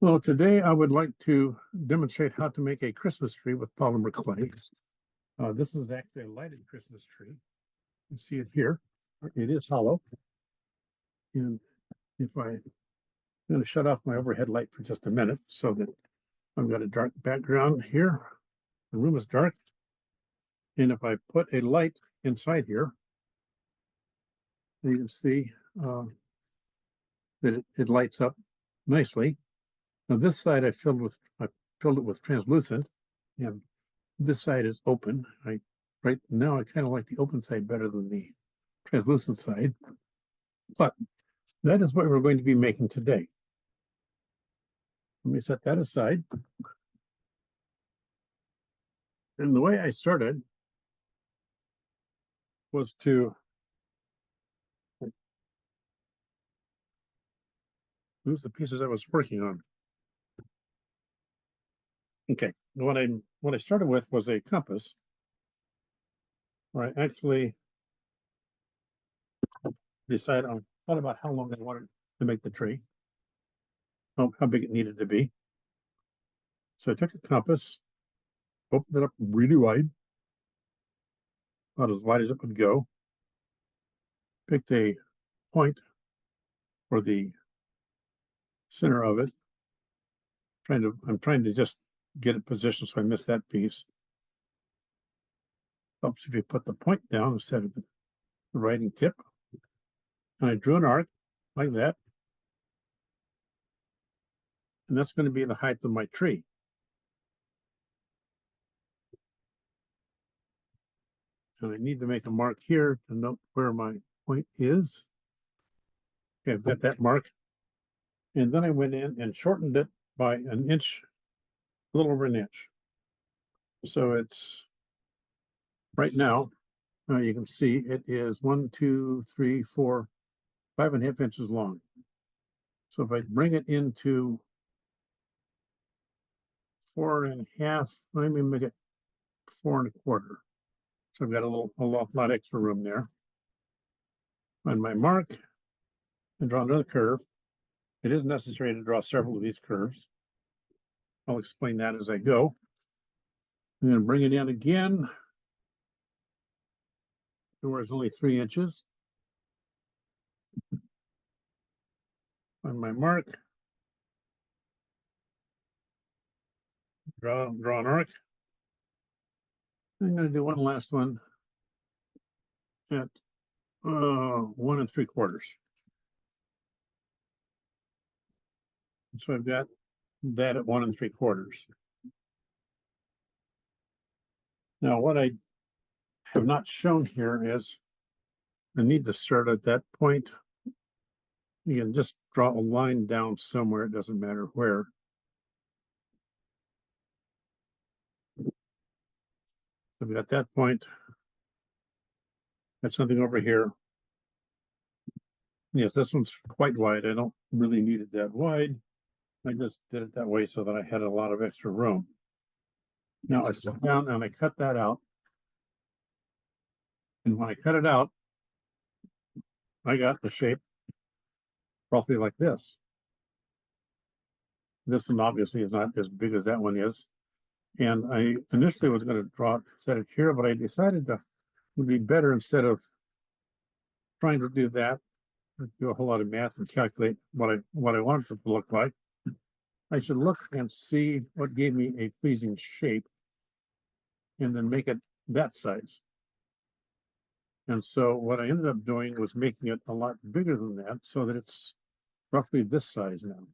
Well, today I would like to demonstrate how to make a Christmas tree with polymer clay. This is actually a lighted Christmas tree. You see it here. It is hollow. And if I'm going to shut off my overhead light for just a minute so that I've got a dark background here. The room is dark. And if I put a light inside here, you can see that it lights up nicely. Now this side I filled it with translucent, and this side is open. Right now I kind of like the open side better than the translucent side, but that is what we're going to be making today. Let me set that aside. And the way I started was to lose the pieces I was working on. Okay, what I started with was a compass. I actually decided on thought about how long I wanted to make the tree, how big it needed to be. So I took a compass, opened it up really wide, about as wide as it would go, picked a point for the center of it. I'm trying to just get it positioned so I miss that piece. Helps if you put the point down instead of the writing tip. And I drew an arc like that. And that's going to be the height of my tree. And I need to make a mark here to note where my point is. Okay, I've got that mark. And then I went in and shortened it by an inch, a little over an inch. So it's right now, you can see it is 1, 2, 3, 4, 5.5 inches long. So if I bring it into 4.5, let me make it 4.25. So I've got a lot extra room there. On my mark, and draw another curve. It is necessary to draw several of these curves. I'll explain that as I go. I'm going to bring it in again to where it's only 3 inches. On my mark, draw an arc. I'm going to do one last one at 1 3/4. So I've got that at 1 3/4. Now, what I have not shown here is I need to start at that point. You can just draw a line down somewhere, it doesn't matter where. I've got that point. Got something over here. Yes, this one's quite wide. I don't really need it that wide. I just did it that way so that I had a lot of extra room. Now I sit down and I cut that out. And when I cut it out, I got the shape roughly like this. This one obviously is not as big as that one is. And I initially was going to set it here, but I decided it would be better instead of trying to do that, do a whole lot of math and calculate what I wanted it to look like. I should look and see what gave me a pleasing shape and then make it that size. And so what I ended up doing was making it a lot bigger than that so that it's roughly this size now.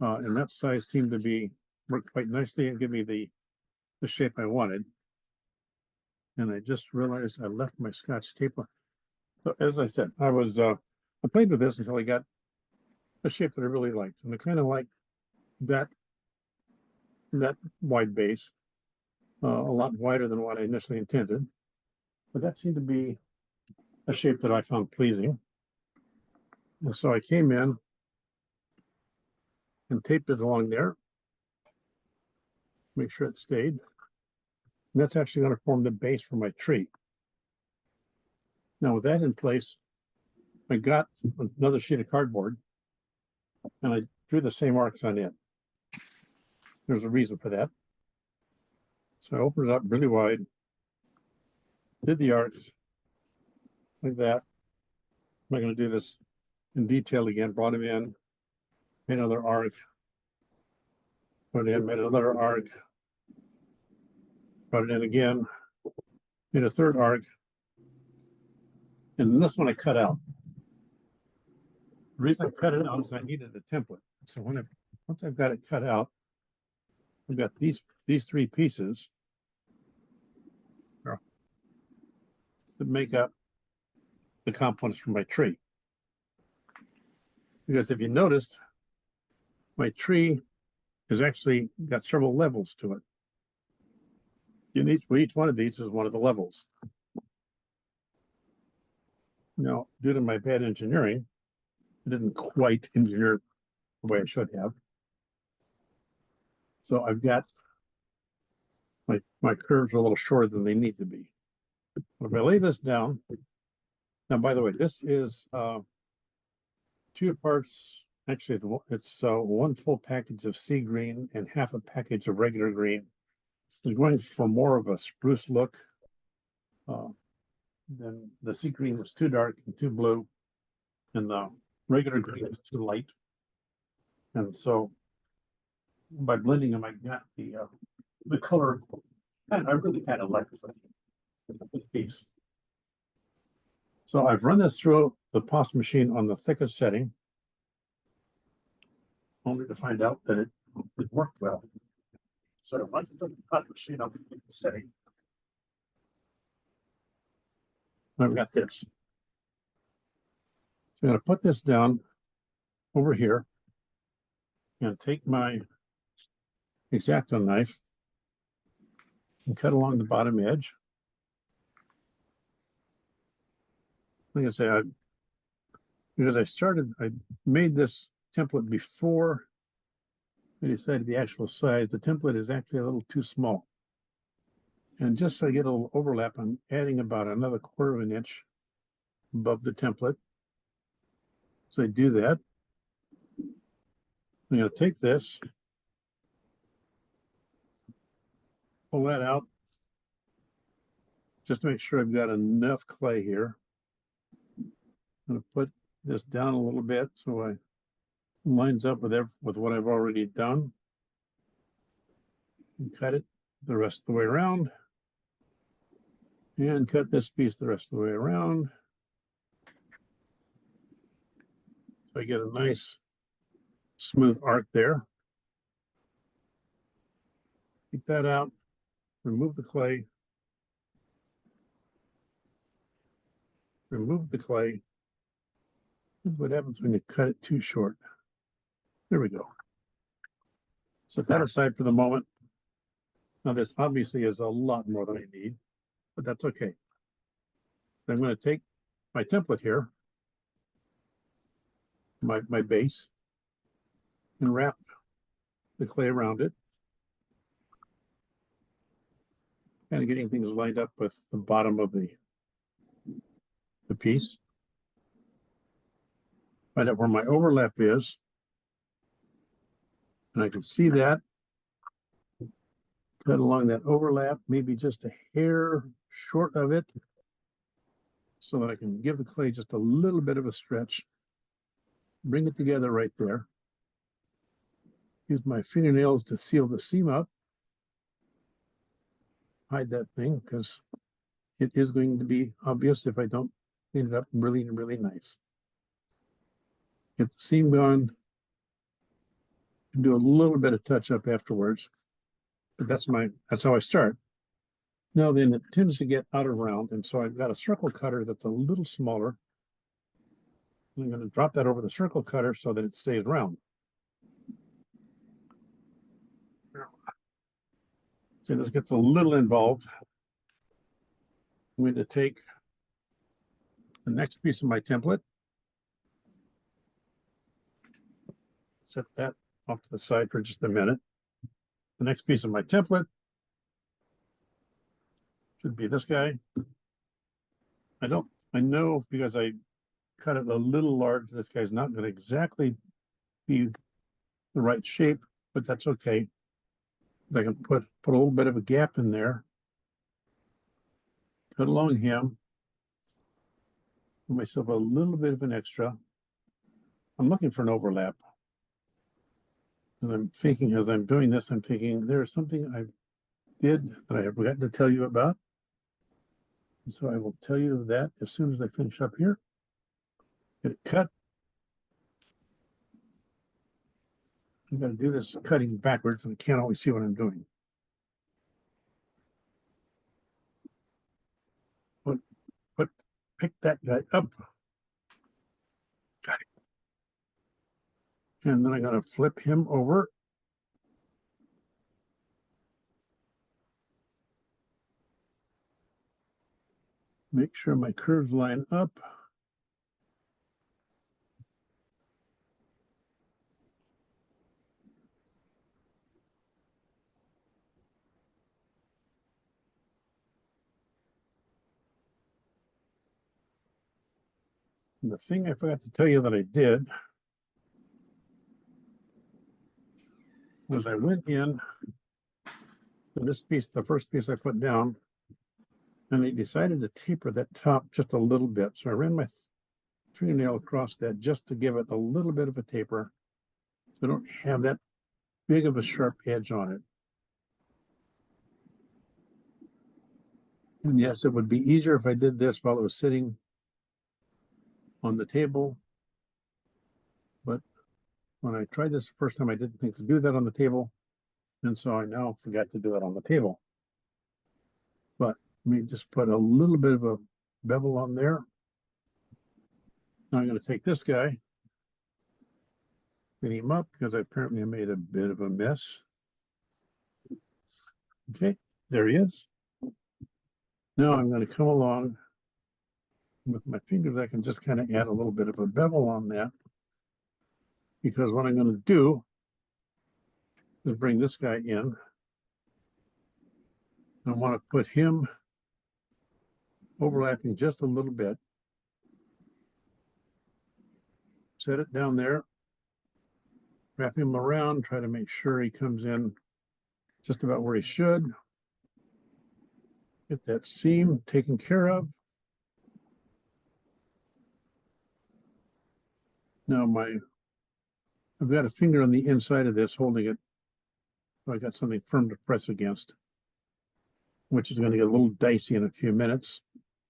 And that size seemed to work quite nicely and give me the shape I wanted. And I just realized I left my Scotch tape on. So as I said, I played with this until I got a shape that I really liked. And I kind of like that wide base, a lot wider than what I initially intended. But that seemed to be a shape that I found pleasing. And so I came in and taped it along there. Make sure it stayed. And that's actually going to form the base for my tree. Now with that in place, I got another sheet of cardboard and I drew the same arcs on it. There's a reason for that. So I opened it up really wide, did the arcs like that. I'm not going to do this in detail again. Brought him in, made another arc, put it in, made another arc, brought it in again, made a third arc, and this one I cut out. The reason I cut it out is I needed a template. So once I've got it cut out, I've got these three pieces that make up the components for my tree. Because if you noticed, my tree has actually got several levels to it. Each one of these is one of the levels. Now, due to my bad engineering, I didn't quite engineer the way I should have. So I've got my curves are a little shorter than they need to be. If I lay this down, now by the way, this is 2 parts. Actually, it's one full package of sea green and half a package of regular green. It's going for more of a spruce look. Then the sea green was too dark and too blue, and the regular green is too light. And so by blending them, I got the color. And I really kind of like this piece. So I've run this through the pasta machine on the thickest setting, only to find out that it worked well. So I run the pasta machine on the thickest setting. I've got this. So I'm going to put this down over here and take my X-Acto knife and cut along the bottom edge. Like I say, because I made this template before I decided the actual size. The template is actually a little too small. And just so I get a little overlap, I'm adding about another 1/4 of an inch above the template. So I do that. I'm going to take this, pull that out, just to make sure I've got enough clay here. I'm going to put this down a little bit so it lines up with what I've already done. And cut it the rest of the way around. And cut this piece the rest of the way around. So I get a nice smooth arc there. Take that out, remove the clay. Remove the clay. This is what happens when you cut it too short. There we go. Set that aside for the moment. Now this obviously is a lot more than I need, but that's okay. I'm going to take my template here, my base, and wrap the clay around it. And getting things lined up with the bottom of the piece. Find out where my overlap is. And I can see that. Cut along that overlap, maybe just a hair short of it, so that I can give the clay just a little bit of a stretch. Bring it together right there. Use my fingernails to seal the seam up. Hide that thing because it is going to be obvious if I don't clean it up really, really nice. Get the seam gone. And do a little bit of touch up afterwards. But that's how I start. Now then it tends to get out of round, and so I've got a circle cutter that's a little smaller. I'm going to drop that over the circle cutter so that it stays round. So this gets a little involved. I'm going to take the next piece of my template, set that off to the side for just a minute. The next piece of my template should be this guy. I know because I cut it a little large, this guy's not going to exactly be the right shape, but that's okay. I can put a little bit of a gap in there, cut along him, give myself a little bit of an extra. I'm looking for an overlap. As I'm thinking, as I'm doing this, I'm thinking there's something I did that I have forgotten to tell you about. And so I will tell you that as soon as I finish up here. Get it cut. I'm going to do this cutting backwards, and I can't always see what I'm doing. Pick that guy up. Got it. And then I'm going to flip him over. Make sure my curves line up. And the thing I forgot to tell you that I did was I went in to this piece, the first piece I put down, and I decided to taper that top just a little bit. So I ran my fingernail across that just to give it a little bit of a taper, so I don't have that big of a sharp edge on it. And yes, it would be easier if I did this while it was sitting on the table. But when I tried this the first time, I didn't think to do that on the table. And so I now forgot to do it on the table. But let me just put a little bit of a bevel on there. Now I'm going to take this guy, clean him up because apparently I made a bit of a mess. Okay, there he is. Now I'm going to come along with my fingers. I can just kind of add a little bit of a bevel on that, because what I'm going to do is bring this guy in. I want to put him overlapping just a little bit. Set it down there. Wrap him around. Try to make sure he comes in just about where he should. Get that seam taken care of. Now I've got a finger on the inside of this holding it. So I got something firm to press against, which is going to get a little dicey in a few minutes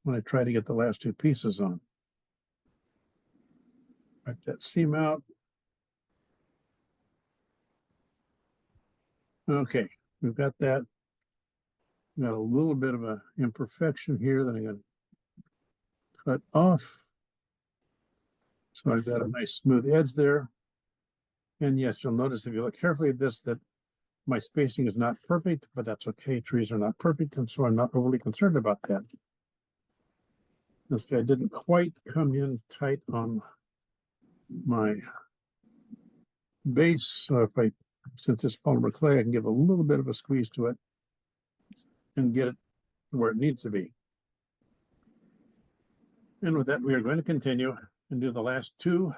when I try to get the last two pieces on. Wipe that seam out. Okay, we've got that. We've got a little bit of an imperfection here that I'm going to cut off. So I've got a nice smooth edge there. And yes, you'll notice if you look carefully at this that my spacing is not perfect, but that's okay. Trees are not perfect, and so I'm not overly concerned about that. This guy didn't quite come in tight on my base. So since it's polymer clay, I can give a little bit of a squeeze to it and get it where it needs to be. And with that, we are going to continue and do the last two.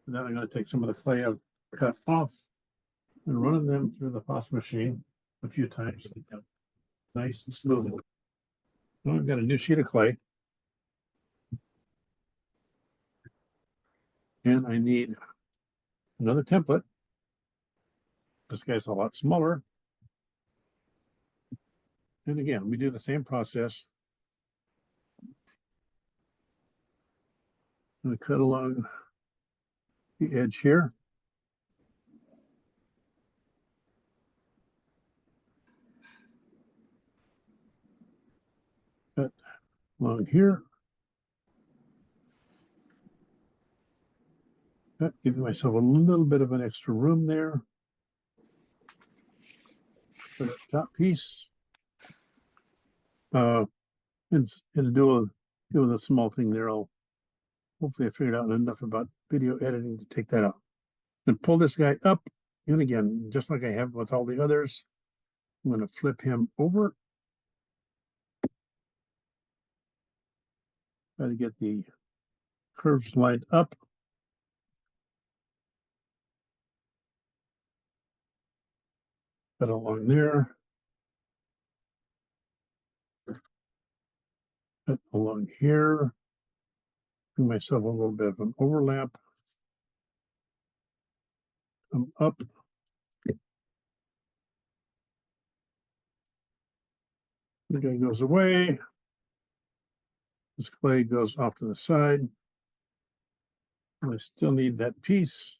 And then I'm going to take some of the clay I've cut off and run them through the pasta machine a few times to get nice and smooth. Now I've got a new sheet of clay. And I need another template. This guy's a lot smaller. And again, we do the same process. I'm going to cut along the edge here. Cut along here. Giving myself a little bit of an extra room there for the top piece. And do a small thing there. Hopefully I figured out enough about video editing to take that out. And pull this guy up. And again, just like I have with all the others, I'm going to flip him over. Try to get the curves lined up. Cut along there. Cut along here. Do myself a little bit of an overlap. Come up. The guy goes away. This clay goes off to the side. And I still need that piece.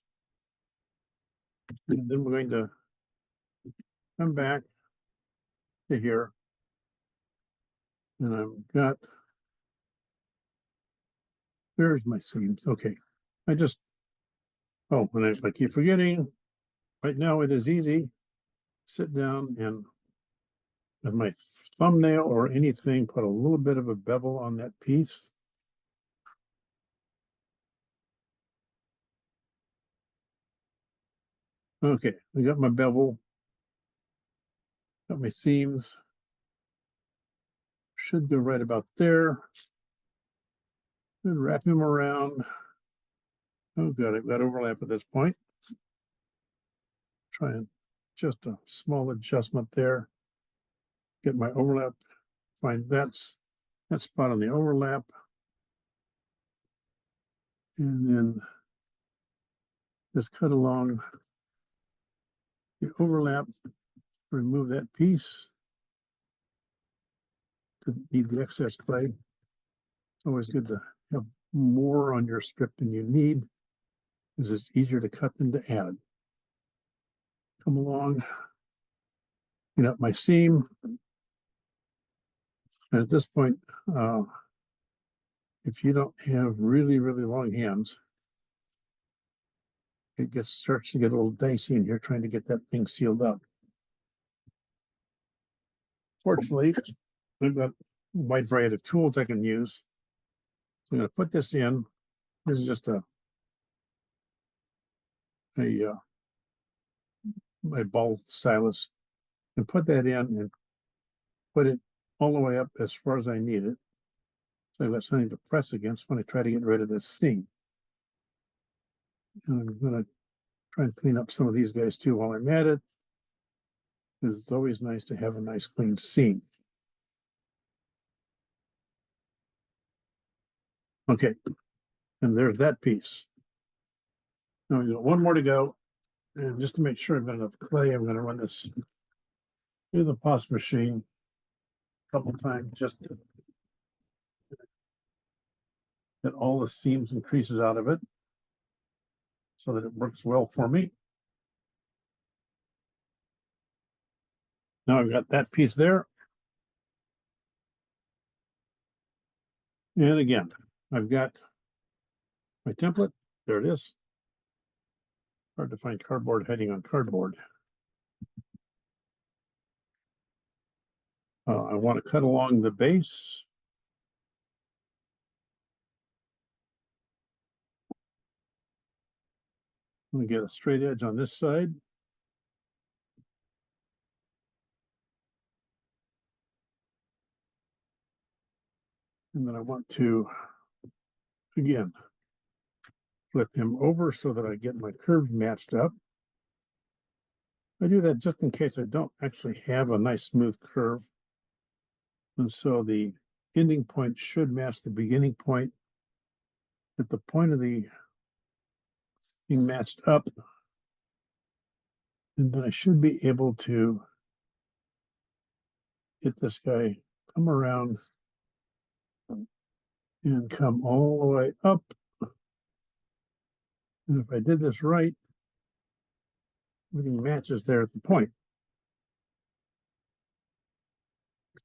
And then we're going to come back to here. And I've got, there's my seams. Okay. And I keep forgetting, right now it is easy. Sit down and with my thumbnail or anything, put a little bit of a bevel on that piece. Okay, I got my bevel, got my seams. Should go right about there. And wrap them around. Oh, good, I've got overlap at this point. Try and just a small adjustment there. Get my overlap, find that spot on the overlap. And then just cut along the overlap, remove that piece to need the excess clay. It's always good to have more on your strip than you need, because it's easier to cut than to add. Come along, get up my seam. And at this point, if you don't have really, really long hands, it starts to get a little dicey in here trying to get that thing sealed up. Fortunately, I've got a wide variety of tools I can use. So I'm going to put this in. This is just my ball stylus, and put that in and put it all the way up as far as I need it. So I've got something to press against when I try to get rid of this seam. And I'm going to try and clean up some of these guys too while I'm at it, because it's always nice to have a nice clean seam. Okay, and there's that piece. Now we got one more to go, and just to make sure I've got enough clay, I'm going to run this through the pos machine a couple times just to get all the seams and creases out of it so that it works well for me. Now I've got that piece there. And again, I've got my template. There it is. Hard to find cardboard heading on cardboard. I want to cut along the base. I'm going to get a straight edge on this side. And then I want to, again, flip him over so that I get my curves matched up. I do that just in case I don't actually have a nice smooth curve. And so the ending point should match the beginning point. At the point of the being matched up, and then I should be able to get this guy, come around and come all the way up. And if I did this right, everything matches there at the point.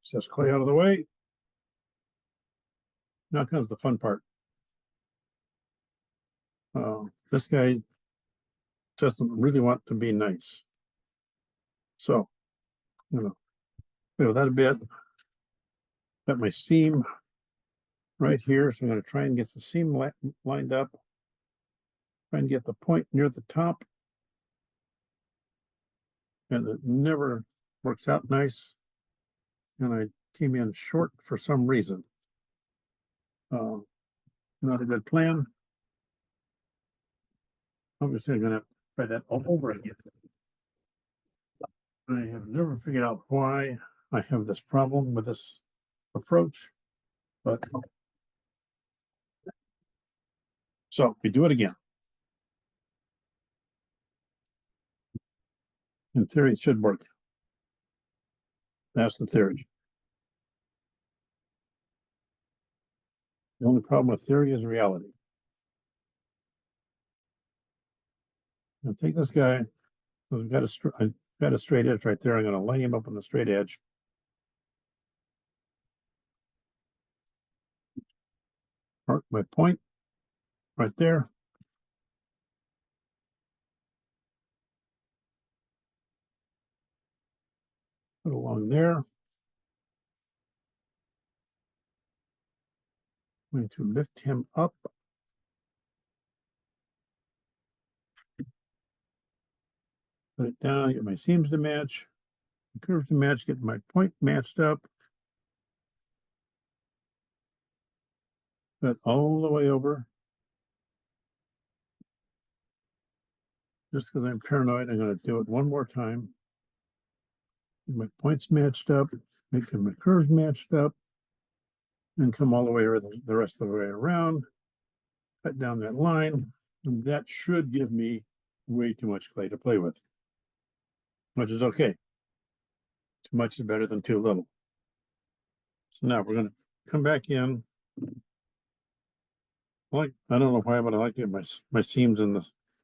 Excess clay out of the way. Now comes the fun part. This guy doesn't really want to be nice. So, I'm gonna play with that a bit. Got my seam right here, so I'm gonna try and get the seam lined up. Try and get the point near the top. And it never works out nice. And I came in short for some reason. Not a good plan. Obviously, I'm going to try that all over again. I have never figured out why I have this problem with this approach, but so we do it again. In theory, it should work. That's the theory. The only problem with theory is reality. I'll take this guy. I've got a straight edge right there. I'm going to line him up on the straight edge. Mark my point right there. Put along there. I'm going to lift him up. Put it down, get my seams to match, curves to match, get my point matched up. But all the way over. Just because I'm paranoid, I'm going to do it one more time. Get my points matched up, make my curves matched up, and come all the way the rest of the way around. Cut down that line, and that should give me way too much clay to play with, which is okay. Too much is better than too little. So now we're going to come back in. I don't know why, but I like to get my seams in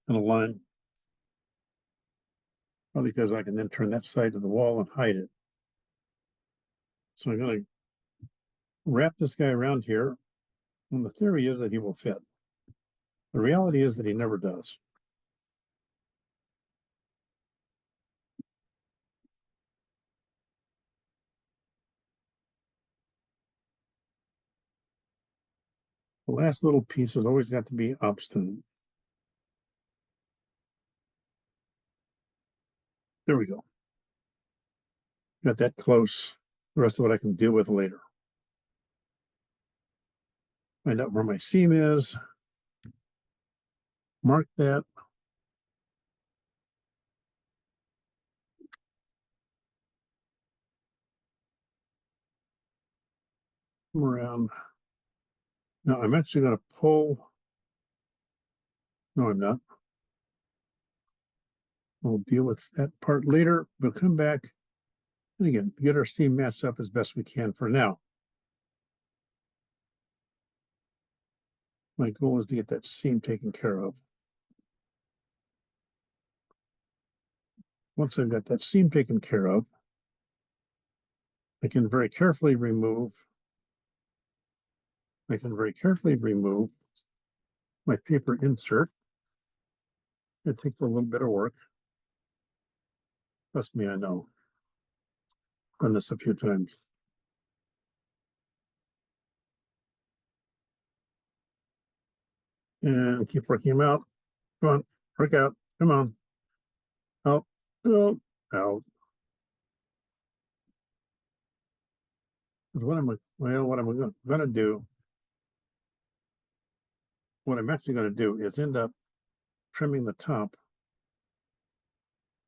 a line. Probably because I can then turn that side of the wall and hide it. So I'm going to wrap this guy around here. And the theory is that he will fit. The reality is that he never does. The last little piece has always got to be obstinate. There we go. Got that close. The rest of it I can deal with later. Find out where my seam is. Mark that. Come around. Now I'm actually going to pull. No, I'm not. We'll deal with that part later. We'll come back and again get our seam matched up as best we can for now. My goal is to get that seam taken care of. Once I've got that seam taken care of, I can very carefully remove my paper insert. It takes a little bit of work. Trust me, I know. Done this a few times. And keep working them out. Come on, work out. Come on. Out, out, out. What am I? Well, what I'm going to do? What I'm actually going to do is end up trimming the top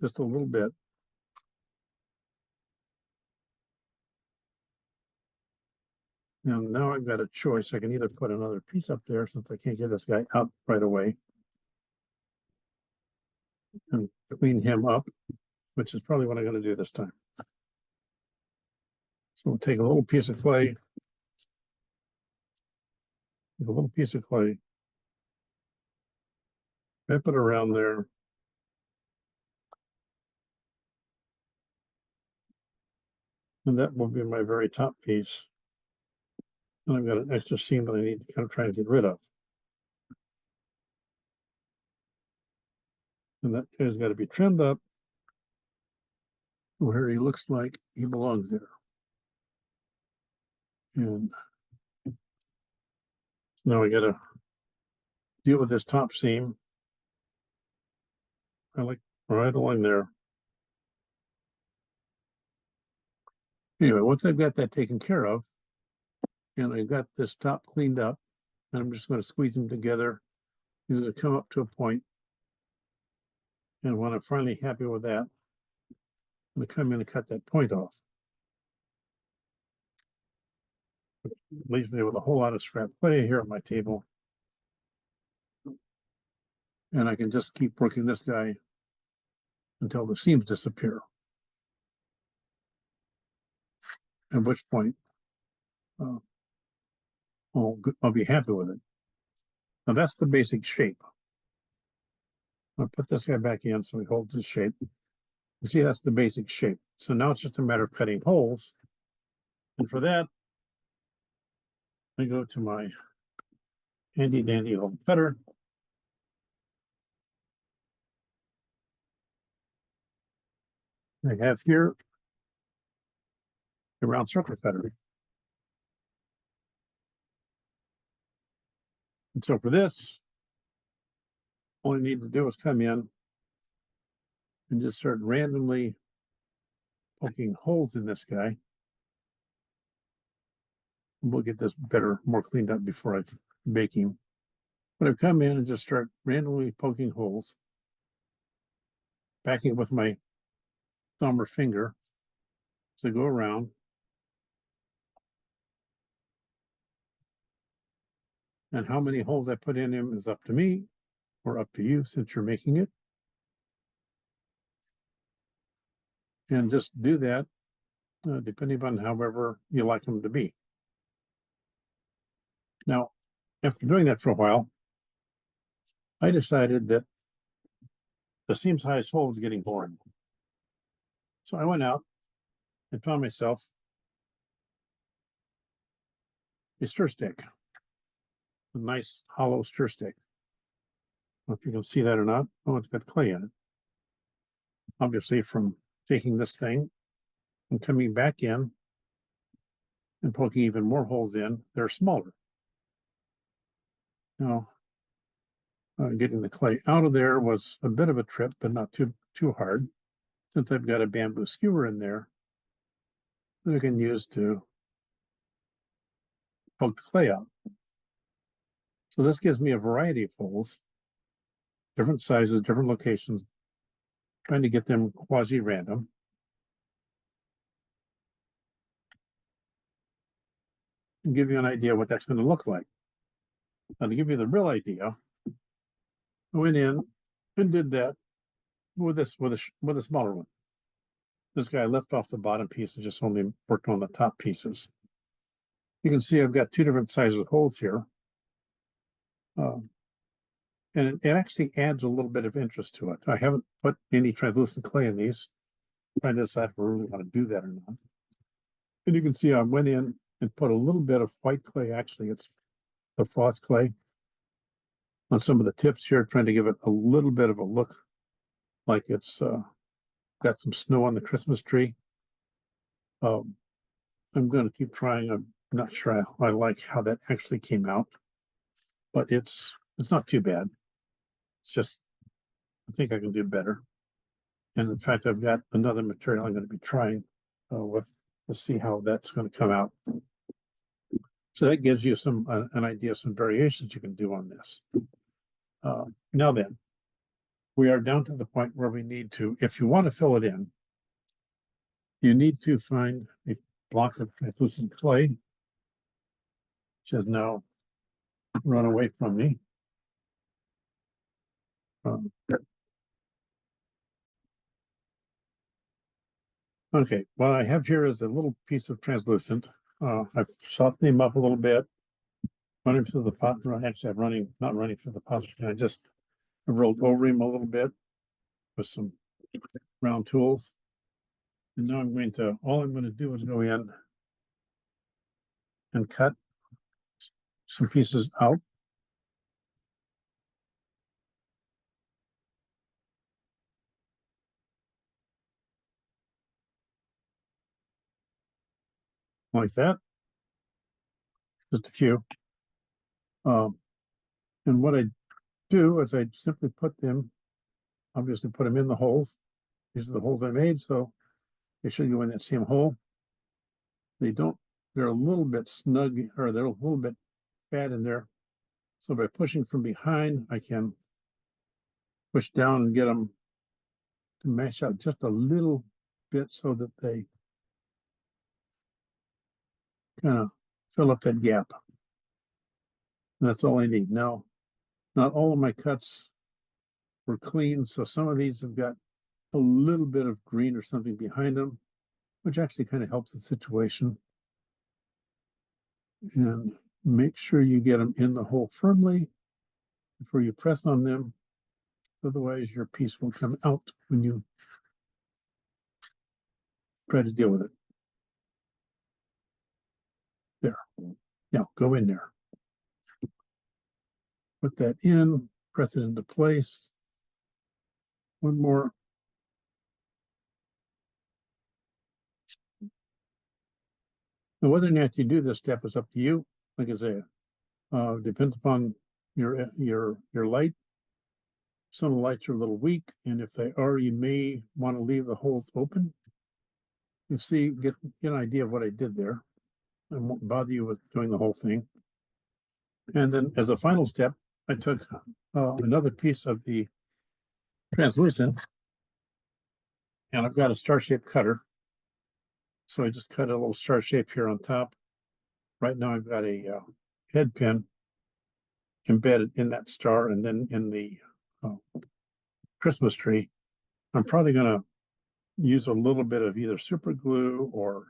just a little bit. And now I've got a choice. I can either put another piece up there since I can't get this guy out right away and clean him up, which is probably what I'm going to do this time. So we'll take a little piece of clay, wrap it around there. And that will be my very top piece. And I've got an extra seam that I need to kind of try to get rid of. And that guy's got to be trimmed up where he looks like he belongs there. And now I got to deal with this top seam. I like right along there. Anyway, once I've got that taken care of, and I've got this top cleaned up, and I'm just going to squeeze them together. He's going to come up to a point. And when I'm finally happy with that, I'm going to come in and cut that point off. Leaves me with a whole lot of scrap clay here on my table. And I can just keep working this guy until the seams disappear. At which point, I'll be happy with it. Now that's the basic shape. I'll put this guy back in so he holds his shape. You see, that's the basic shape. So now it's just a matter of cutting holes. And for that, I go to my handy dandy little cutter. I have here a round circle cutter. And so for this, all I need to do is come in and just start randomly poking holes in this guy. We'll get this better, more cleaned up before I bake him. But I come in and just start randomly poking holes, backing with my thumb or finger as I go around. And how many holes I put in him is up to me or up to you since you're making it. And just do that depending on however you like them to be. Now, after doing that for a while, I decided that the seam size hole was getting boring. So I went out and found myself a stir stick, a nice hollow stir stick. I don't know if you can see that or not. Oh, it's got clay in it. Obviously, from taking this thing and coming back in and poking even more holes in, they're smaller. Now, getting the clay out of there was a bit of a trip, but not too hard, since I've got a bamboo skewer in there that I can use to poke the clay out. So this gives me a variety of holes, different sizes, different locations, trying to get them quasi-random. And give you an idea what that's going to look like. Now, to give you the real idea, I went in and did that with a smaller one. This guy left off the bottom piece and just only worked on the top pieces. You can see I've got two different sizes of holes here. And it actually adds a little bit of interest to it. I haven't put any translucent clay in these. I decide if I really want to do that or not. And you can see I went in and put a little bit of white clay. Actually, it's the frost clay on some of the tips here, trying to give it a little bit of a look like it's got some snow on the Christmas tree. I'm going to keep trying. I'm not sure I like how that actually came out, but it's not too bad. It's just, I think I can do better. And in fact, I've got another material I'm going to be trying with to see how that's going to come out. So that gives you some an idea of some variations you can do on this. Now then, we are down to the point where we need to, if you want to fill it in, you need to find a block of translucent clay, which has now run away from me. Okay, what I have here is a little piece of translucent. I've softened him up a little bit, running through the pot. Actually, not running through the pot. I just rolled over him a little bit with some round tools. And now all I'm going to do is go in and cut some pieces out. Like that. Just a few. And what I do is I simply obviously put them in the holes. These are the holes I made, so they should go in that same hole. They're a little bit snug, or they're a little bit fat in there. So by pushing from behind, I can push down and get them to mash out just a little bit so that they kind of fill up that gap. And that's all I need. Now, not all of my cuts were clean, so some of these have got a little bit of green or something behind them, which actually kind of helps the situation. And make sure you get them in the hole firmly before you press on them. Otherwise, your piece will come out when you try to deal with it. There. Now go in there. Put that in, press it into place. One more. Now, whether or not you do this step is up to you. Like I say, depends upon your light. Some of the lights are a little weak, and if they are, you may want to leave the holes open. You see, get an idea of what I did there. I won't bother you with doing the whole thing. And then as a final step, I took another piece of the translucent, and I've got a star-shaped cutter. So I just cut a little star shape here on top. Right now I've got a head pin embedded in that star, and then in the Christmas tree, I'm probably going to use a little bit of either super glue or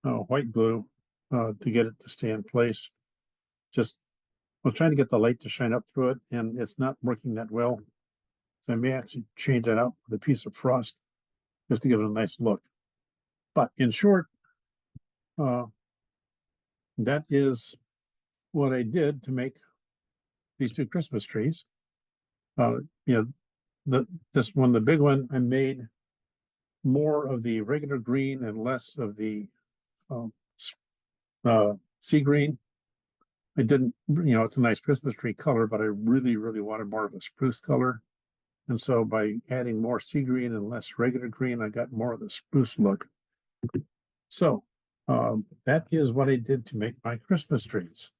white glue to get it to stay in place. Just I'm trying to get the light to shine up through it, and it's not working that well. So I may actually change that out with a piece of frost just to give it a nice look. But in short, that is what I did to make these two Christmas trees. This one, the big one, I made more of the regular green and less of the sea green. I didn't, it's a nice Christmas tree color, but I really, really wanted more of a spruce color. And so by adding more sea green and less regular green, I got more of the spruce look. So that is what I did to make my Christmas trees.